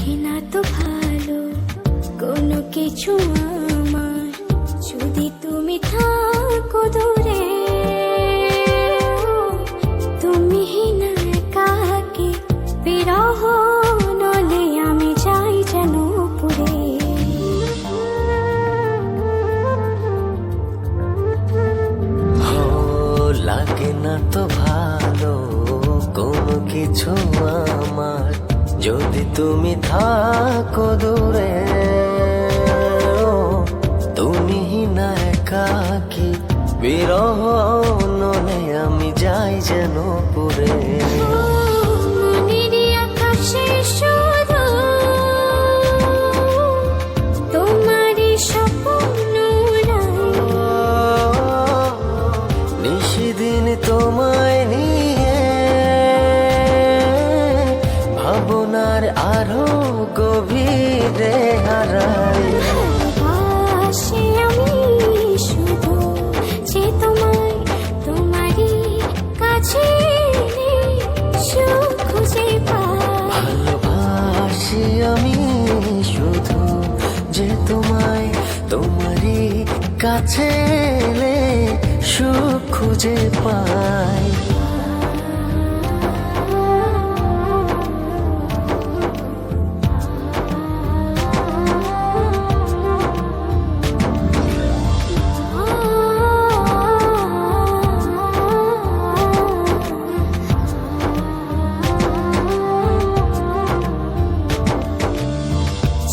লাগে না তো ভালো কোনো কিছু আমার, যদি তুমি থাকো দূরে। তুমি না একাকী বিরহ নলে আমি যাই যেন পুরে। লাগে না তো ভালো কোনো কিছু আমার, যদি তুমি থাকো দূরে। তুমি না একাকী বিরহ নলে আমি যাই যেন পুরে। মনেরই আকাশে শুধু তোমারই স্বপ্ন নিশিদিন তোমায় নিয়ে ভাবনার আরো গভীরে হারাই। ভালোবাসি আমি শুধু যে তোমায়, তোমারই কাছে সুখ খুঁজে পাই। ভালোবাসি আমি শুধু যে তোমায়, তোমারই কাছে এলে সুখ খুঁজে পাই।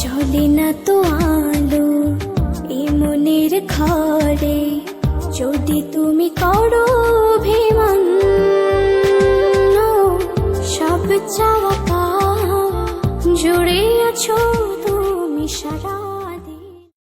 চলে না তো আলো এই মনের ঘরে, যদি তুমি করো অভিমান। সব চাওয়া পাওয়া জুড়ে আছো তুমি সারা